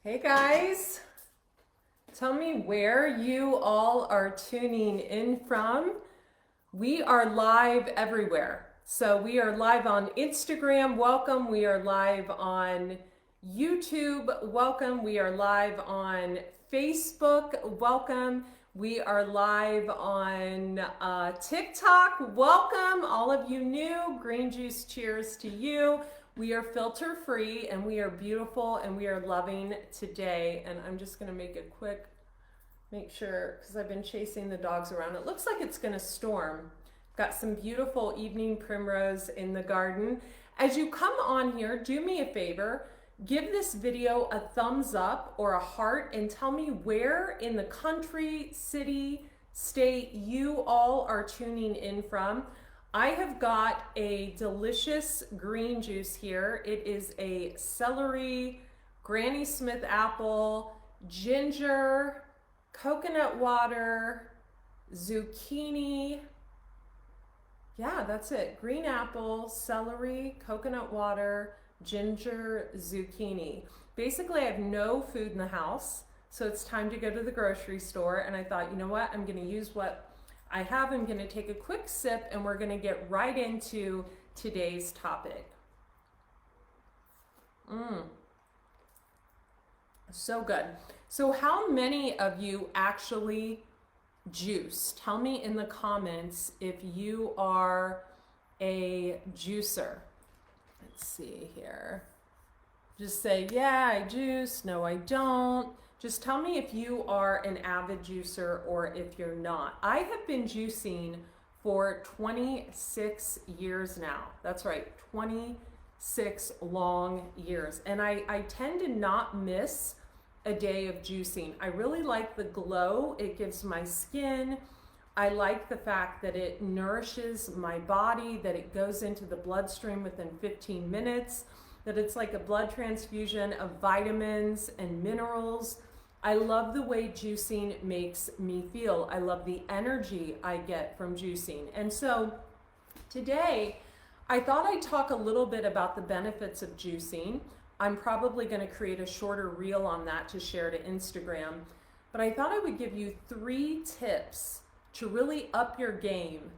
Hey guys, tell me where you all are tuning in from. We are live everywhere. So we are live on Instagram, welcome. We are live on YouTube, welcome. We are live on Facebook, welcome. We are live on TikTok, welcome. All of you new, green juice cheers to you. We are filter free and we are beautiful and we are loving today. And I'm just gonna make sure, because I've been chasing the dogs around. It looks like it's gonna storm. Got some beautiful evening primrose in the garden. As you come on here, do me a favor, give this video a thumbs up or a heart and tell me where in the country, city, state you all are tuning in from. I have got a delicious green juice here. It is a celery, Granny Smith apple, ginger, coconut water, zucchini. Yeah, that's it. Green apple, celery, coconut water, ginger, zucchini. Basically, I have no food in the house, so it's time to go to the grocery store. And I thought, you know what? I'm going to use what I have. I'm going to take a quick sip and we're going to get right into today's topic. So good. So how many of you actually juice? Tell me in the comments if you are a juicer. Let's see here. Just say, yeah, I juice. No, I don't. Just tell me if you are an avid juicer or if you're not. I have been juicing for 26 years now. That's right, 26 long years. And I tend to not miss a day of juicing. I really like the glow it gives my skin. I like the fact that it nourishes my body, that it goes into the bloodstream within 15 minutes, that it's like a blood transfusion of vitamins and minerals. I love the way juicing makes me feel. I love the energy I get from juicing. And so today, I thought I'd talk a little bit about the benefits of juicing. I'm probably going to create a shorter reel on that to share to Instagram. But I thought I would give you 3 tips to really up your game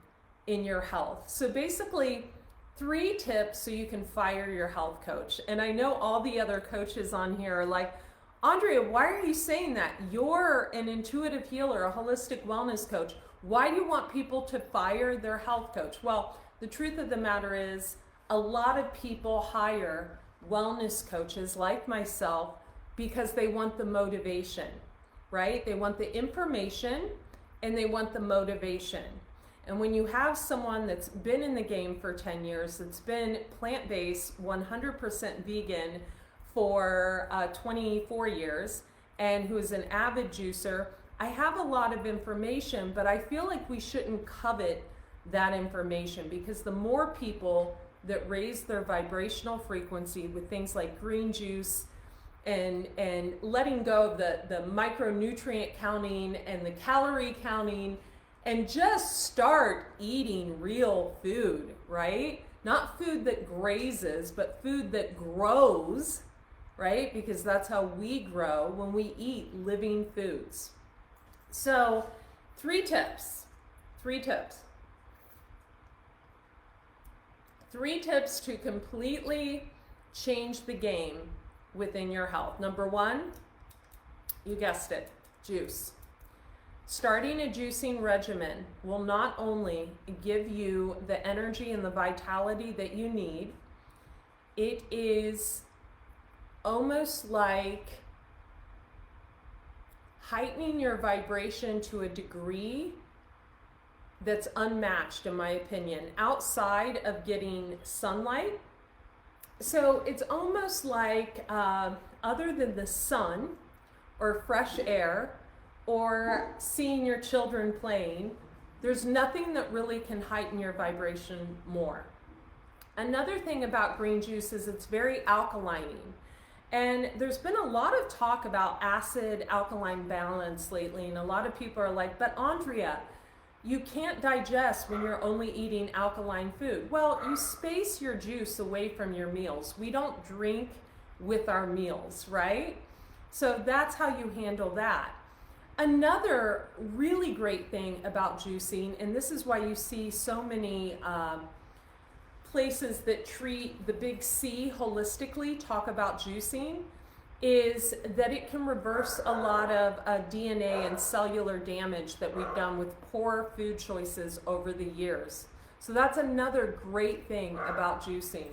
in your health. So basically, 3 tips so you can fire your health coach. And I know all the other coaches on here are like, Andrea, why are you saying that? You're an intuitive healer, a holistic wellness coach. Why do you want people to fire their health coach? Well, the truth of the matter is a lot of people hire wellness coaches like myself because they want the motivation, right? They want the information and they want the motivation. And when you have someone that's been in the game for 10 years, that's been plant-based, 100% vegan, for 24 years and who is an avid juicer, I have a lot of information, but I feel like we shouldn't covet that information because the more people that raise their vibrational frequency with things like green juice and letting go of the micronutrient counting and the calorie counting and just start eating real food, right? Not food that grazes, but food that grows, right? Because that's how we grow when we eat living foods. So 3 tips. 3 tips to completely change the game within your health. Number 1, you guessed it, juice. Starting a juicing regimen will not only give you the energy and the vitality that you need, it is almost like heightening your vibration to a degree that's unmatched, in my opinion, outside of getting sunlight. So it's almost like other than the sun or fresh air or seeing your children playing, there's nothing that really can heighten your vibration more. Another thing about green juice is it's very alkalining. And there's been a lot of talk about acid alkaline balance lately, and a lot of people are like, but Andrea, you can't digest when you're only eating alkaline food. Well, you space your juice away from your meals. We don't drink with our meals, right? So that's how you handle that. Another really great thing about juicing, and this is why you see so many places that treat the big C holistically talk about juicing, is that it can reverse a lot of DNA and cellular damage that we've done with poor food choices over the years. So that's another great thing about juicing.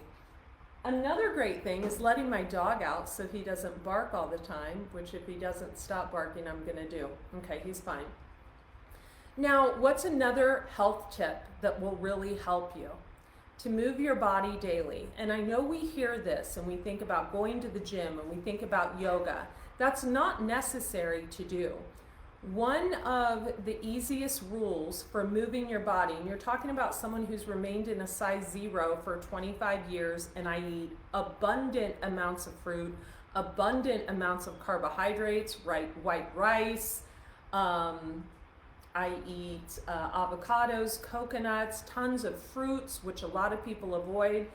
Another great thing is letting my dog out so he doesn't bark all the time, which if he doesn't stop barking, I'm gonna do. Okay, he's fine. Now, what's another health tip that will really help you? To move your body daily. And I know we hear this and we think about going to the gym and we think about yoga. That's not necessary to do. One of the easiest rules for moving your body, and you're talking about someone who's remained in a size 0 for 25 years, and I eat abundant amounts of fruit, abundant amounts of carbohydrates, white rice, I eat avocados, coconuts, tons of fruits, which a lot of people avoid,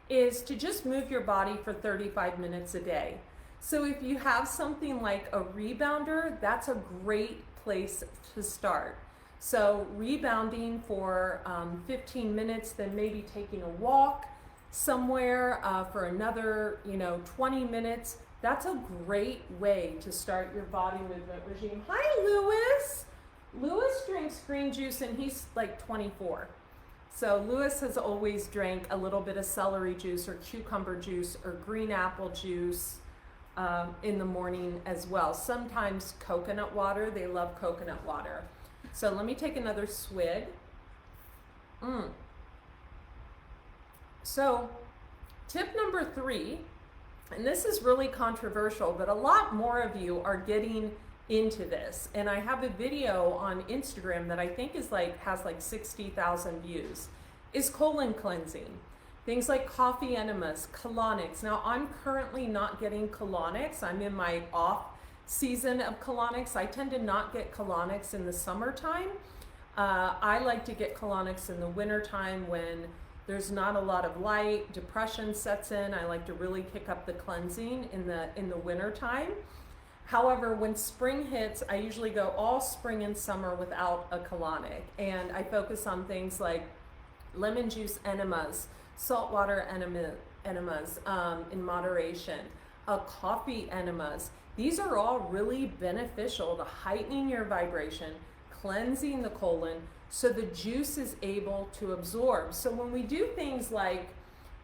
is to just move your body for 35 minutes a day. So if you have something like a rebounder, that's a great place to start. So rebounding for 15 minutes, then maybe taking a walk somewhere for another 20 minutes. That's a great way to start your body movement regime. Hi, Lewis. Lewis drinks green juice and he's like 24. So Lewis has always drank a little bit of celery juice or cucumber juice or green apple juice in the morning as well. Sometimes coconut water. They love coconut water. So let me take another swig. So tip number 3, and this is really controversial, but a lot more of you are getting into this, and I have a video on Instagram that I think is has 60,000 views, is colon cleansing. Things like coffee enemas, colonics. Now I'm currently not getting colonics. I'm in my off season of colonics. I tend to not get colonics in the summertime. I like to get colonics in the wintertime when there's not a lot of light, depression sets in. I like to really kick up the cleansing in the wintertime. However, when spring hits, I usually go all spring and summer without a colonic, and I focus on things like lemon juice enemas, saltwater enemas in moderation, coffee enemas. These are all really beneficial to heightening your vibration, cleansing the colon, so the juice is able to absorb. So when we do things like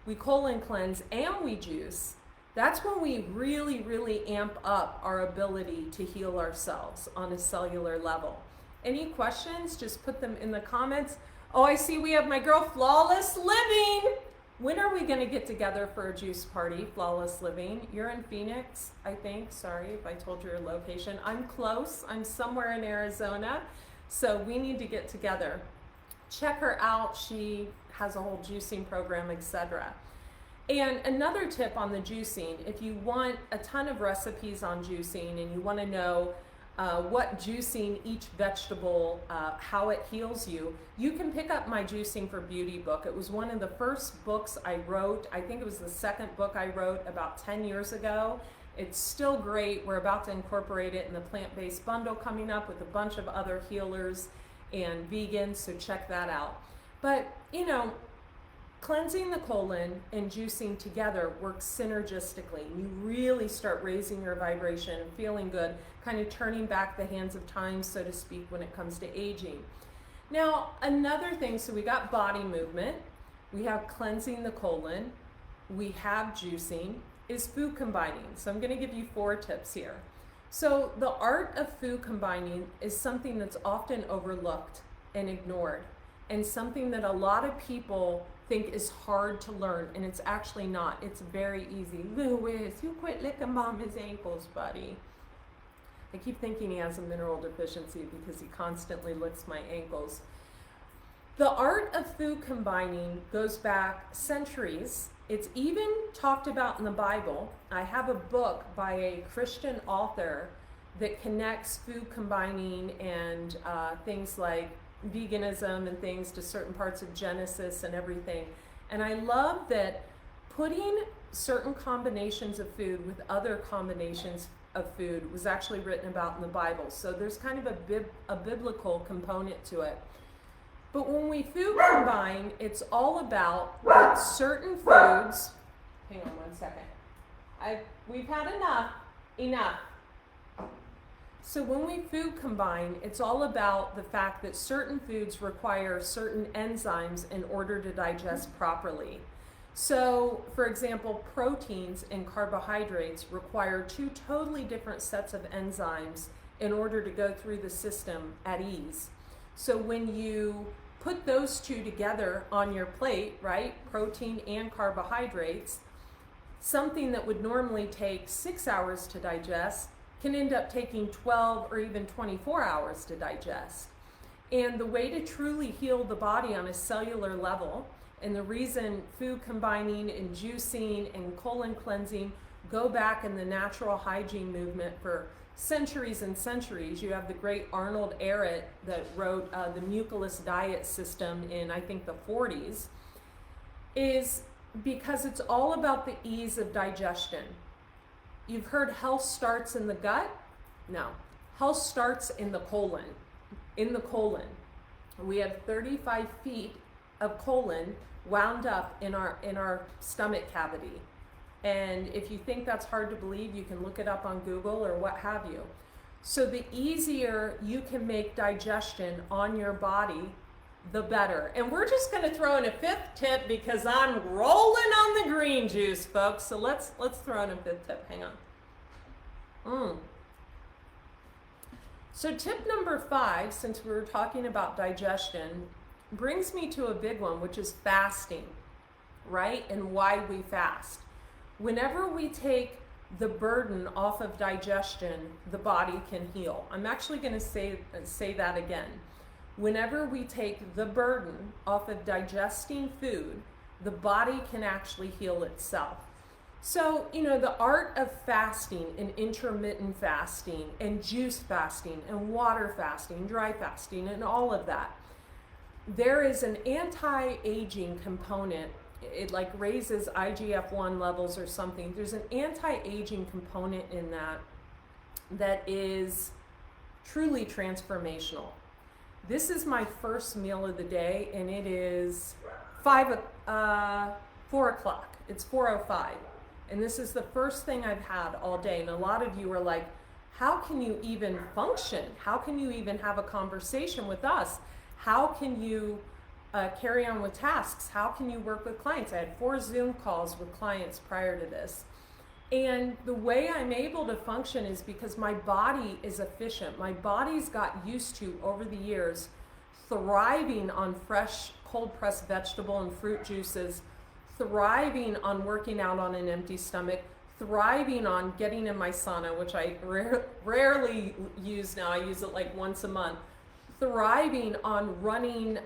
we colon cleanse and we juice, that's when we really, really amp up our ability to heal ourselves on a cellular level. Any questions? Just put them in the comments. Oh, I see we have my girl Flawless Living. When are we gonna get together for a juice party, Flawless Living? You're in Phoenix, I think. Sorry if I told you your location. I'm close. I'm somewhere in Arizona. So we need to get together. Check her out. She has a whole juicing program, etc. And another tip on the juicing, if you want a ton of recipes on juicing and you want to know what juicing each vegetable, how it heals you, you can pick up my Juicing for Beauty book. It was one of the first books I wrote. I think it was the second book I wrote about 10 years ago. It's still great. We're about to incorporate it in the plant-based bundle coming up with a bunch of other healers and vegans, so check that out. But, cleansing the colon and juicing together works synergistically. You really start raising your vibration and feeling good, kind of turning back the hands of time, so to speak, when it comes to aging. Now, another thing, so we got body movement, we have cleansing the colon, we have juicing, is food combining. So I'm going to give you 4 tips here. So the art of food combining is something that's often overlooked and ignored, and something that a lot of people think is hard to learn, and it's actually not. It's very easy. Lewis, you quit licking Mama's ankles, buddy. I keep thinking he has a mineral deficiency because he constantly licks my ankles. The art of food combining goes back centuries. It's even talked about in the Bible. I have a book by a Christian author that connects food combining and things like veganism and things to certain parts of Genesis and everything. And I love that putting certain combinations of food with other combinations of food was actually written about in the Bible. So there's kind of a biblical component to it. But when we food combine, it's all about certain foods. Hang on one second. We've had enough. So when we food combine, it's all about the fact that certain foods require certain enzymes in order to digest properly. So, for example, proteins and carbohydrates require two totally different sets of enzymes in order to go through the system at ease. So when you put those two together on your plate, right, protein and carbohydrates, something that would normally take 6 hours to digest can end up taking 12 or even 24 hours to digest. And the way to truly heal the body on a cellular level, and the reason food combining and juicing and colon cleansing go back in the natural hygiene movement for centuries and centuries. You have the great 𝗟𝗏𝙗𝗪 that wrote the mucilus diet system in, I think, the 40s, is because it's all about the ease of digestion. You've heard health starts in the gut? No. Health starts in the colon. In the colon. We have 35 feet of colon wound up in our stomach cavity. And if you think that's hard to believe, you can look it up on Google or what have you. So the easier you can make digestion on your body, the better. And we're just going to throw in a fifth tip because I'm rolling on the green juice, folks. So let's throw in a fifth tip. Hang on. So tip number 5, since we were talking about digestion, brings me to a big one, which is fasting, right? And why we fast. Whenever we take the burden off of digestion, the body can heal. I'm actually going to say that again. Whenever we take the burden off of digesting food, the body can actually heal itself. So, the art of fasting and intermittent fasting and juice fasting and water fasting, dry fasting, and all of that, there is an anti-aging component. It like raises IGF-1 levels or something. There's an anti-aging component in that is truly transformational. This is my first meal of the day, and it is 4 o'clock. It's 4:05. And this is the first thing I've had all day. And a lot of you are like, how can you even function? How can you even have a conversation with us? How can you carry on with tasks? How can you work with clients? I had 4 Zoom calls with clients prior to this. And the way I'm able to function is because my body is efficient. My body's got used to, over the years, thriving on fresh, cold-pressed vegetable and fruit juices, thriving on working out on an empty stomach, thriving on getting in my sauna, which I rarely use now. I use it like once a month. Thriving on running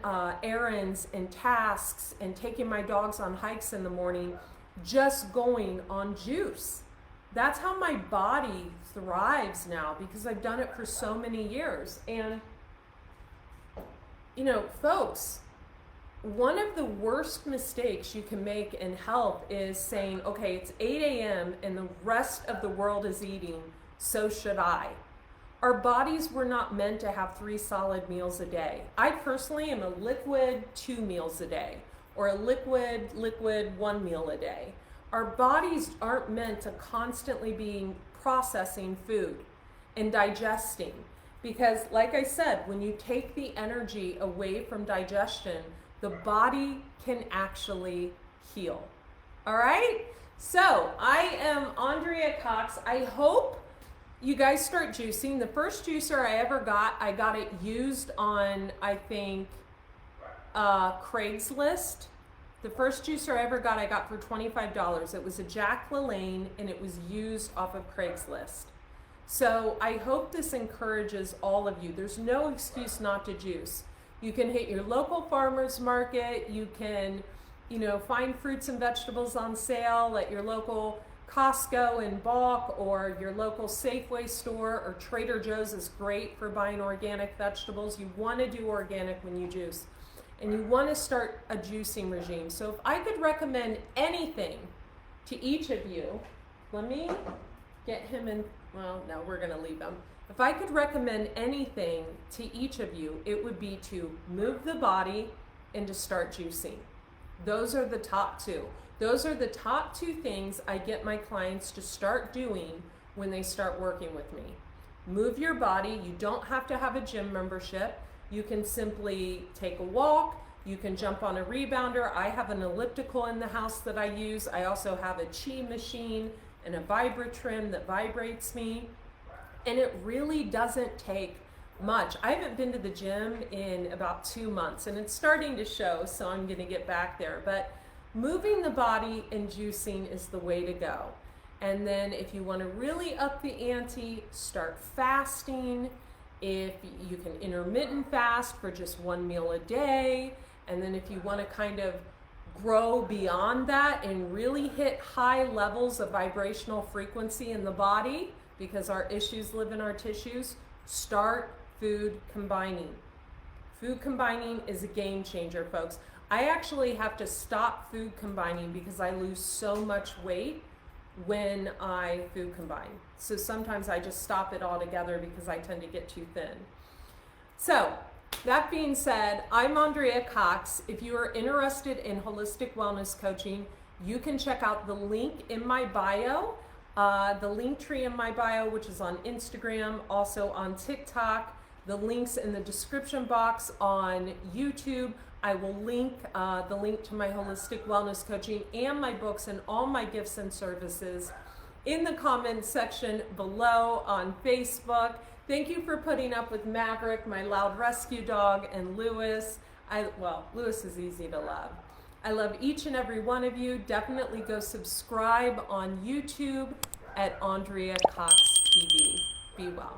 errands and tasks and taking my dogs on hikes in the morning, just going on juice. That's how my body thrives now because I've done it for so many years. And, folks, one of the worst mistakes you can make in health is saying, okay, it's 8 a.m. and the rest of the world is eating, so should I. Our bodies were not meant to have 3 solid meals a day. I personally am a liquid 2 meals a day, or a liquid 1 meal a day. Our bodies aren't meant to constantly be processing food and digesting, because like I said, when you take the energy away from digestion, the body can actually heal. All right? So I am Andrea Cox. I hope you guys start juicing. The first juicer I ever got, I got it used on, I think, Craigslist. The first juicer I ever got, I got for $25. It was a Jack LaLanne, and it was used off of Craigslist. So I hope this encourages all of you. There's no excuse not to juice. You can hit your local farmer's market. You can, find fruits and vegetables on sale at your local Costco and Bulk, or your local Safeway store, or Trader Joe's is great for buying organic vegetables. You want to do organic when you juice, and you want to start a juicing regime. So if I could recommend anything to each of you, let me get him in, well, no, we're gonna leave him. If I could recommend anything to each of you, it would be to move the body and to start juicing. Those are the top two. Those are the top two things I get my clients to start doing when they start working with me. Move your body. You don't have to have a gym membership. You can simply take a walk. You can jump on a rebounder. I have an elliptical in the house that I use. I also have a 𝗨 machine and a Vibratrim that vibrates me. And it really doesn't take much. I haven't been to the gym in about 2 months and it's starting to show, so I'm gonna get back there. But moving the body and juicing is the way to go. And then if you wanna really up the ante, start fasting. If you can intermittent fast for just 1 meal a day. And then if you wanna kind of grow beyond that and really hit high levels of vibrational frequency in the body, because our issues live in our tissues, start food combining. Food combining is a game changer, folks. I actually have to stop food combining because I lose so much weight when I food combine. So sometimes I just stop it altogether because I tend to get too thin. So that being said, I'm Andrea Cox. If you are interested in holistic wellness coaching, you can check out the link in my bio. The link tree in my bio, which is on Instagram, also on TikTok, the links in the description box on YouTube. I will link the link to my holistic wellness coaching and my books and all my gifts and services in the comments section below on Facebook. Thank you for putting up with Maverick, my loud rescue dog, and Lewis. Well, Lewis is easy to love. I love each and every one of you. Definitely go subscribe on YouTube at Andrea Cox TV. Be well.